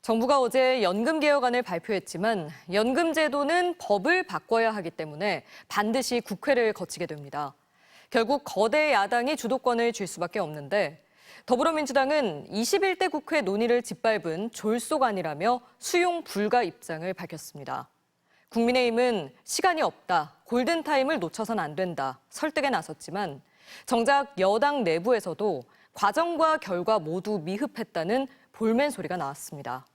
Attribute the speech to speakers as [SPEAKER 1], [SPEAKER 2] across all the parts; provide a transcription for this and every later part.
[SPEAKER 1] 정부가 어제 연금 개혁안을 발표했지만 연금 제도는 법을 바꿔야 하기 때문에 반드시 국회를 거치게 됩니다. 결국 거대 야당이 주도권을 쥘 수밖에 없는데 더불어민주당은 21대 국회 논의를 짓밟은 졸속안이라며 수용 불가 입장을 밝혔습니다. 국민의힘은 시간이 없다, 골든타임을 놓쳐선 안 된다, 설득에 나섰지만 정작 여당 내부에서도 과정과 결과 모두 미흡했다는 볼멘 소리가 나왔습니다.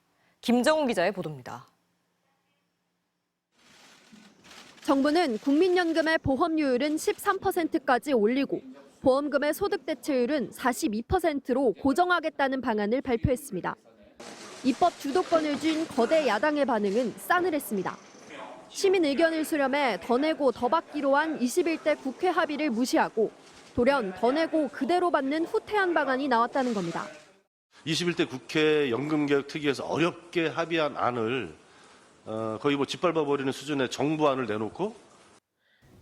[SPEAKER 1] 김정우 기자의 보도입니다.
[SPEAKER 2] 정부는 국민연금의 보험료율은 13%까지 올리고 보험금의 소득대체율은 42%로 고정하겠다는 방안을 발표했습니다. 입법 주도권을 쥔 거대 야당의 반응은 싸늘했습니다. 시민 의견을 수렴해 더 내고 더 받기로 한 21대 국회 합의를 무시하고 돌연 더 내고 그대로 받는 후퇴한 방안이 나왔다는 겁니다.
[SPEAKER 3] 21대 국회 연금개혁특위에서 어렵게 합의한 안을 거의 짓밟아버리는 수준의 정부안을 내놓고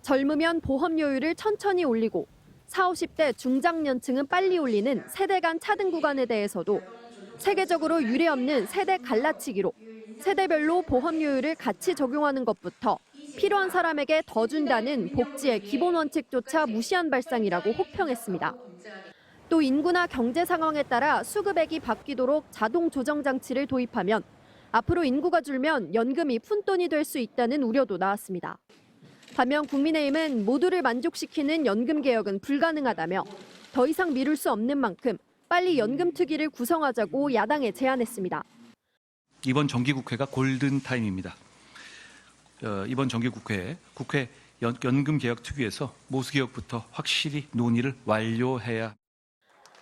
[SPEAKER 2] 젊으면 보험료율을 천천히 올리고 40, 50대 중장년층은 빨리 올리는 세대 간 차등 구간에 대해서도 세계적으로 유례없는 세대 갈라치기로 세대별로 보험료율을 같이 적용하는 것부터 필요한 사람에게 더 준다는 복지의 기본 원칙조차 무시한 발상이라고 혹평했습니다. 또 인구나 경제 상황에 따라 수급액이 바뀌도록 자동 조정 장치를 도입하면 앞으로 인구가 줄면 연금이 푼돈이 될 수 있다는 우려도 나왔습니다. 반면 국민의힘은 모두를 만족시키는 연금 개혁은 불가능하다며 더 이상 미룰 수 없는 만큼 빨리 연금특위를 구성하자고 야당에 제안했습니다.
[SPEAKER 4] 이번 정기국회가 골든타임입니다. 이번 정기국회에 국회 연금개혁특위에서 모수개혁부터 확실히 논의를 완료해야.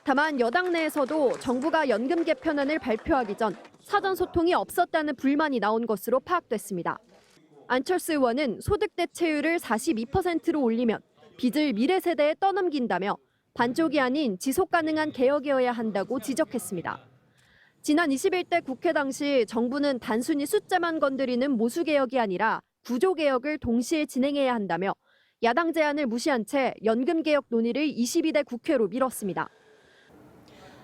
[SPEAKER 2] 다만 여당 내에서도 정부가 연금 개편안을 발표하기 전 사전 소통이 없었다는 불만이 나온 것으로 파악됐습니다. 안철수 의원은 소득대체율을 42%로 올리면 빚을 미래 세대에 떠넘긴다며 반쪽이 아닌 지속 가능한 개혁이어야 한다고 지적했습니다. 지난 21대 국회 당시 정부는 단순히 숫자만 건드리는 모수개혁이 아니라 구조개혁을 동시에 진행해야 한다며 야당 제안을 무시한 채 연금개혁 논의를 22대 국회로 미뤘습니다.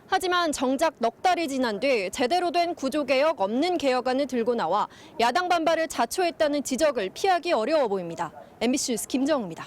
[SPEAKER 2] 하지만 정작 넉 달이 지난 뒤 제대로 된 구조개혁 없는 개혁안을 들고 나와 야당 반발을 자초했다는 지적을 피하기 어려워 보입니다. MBC 뉴스 김정우입니다.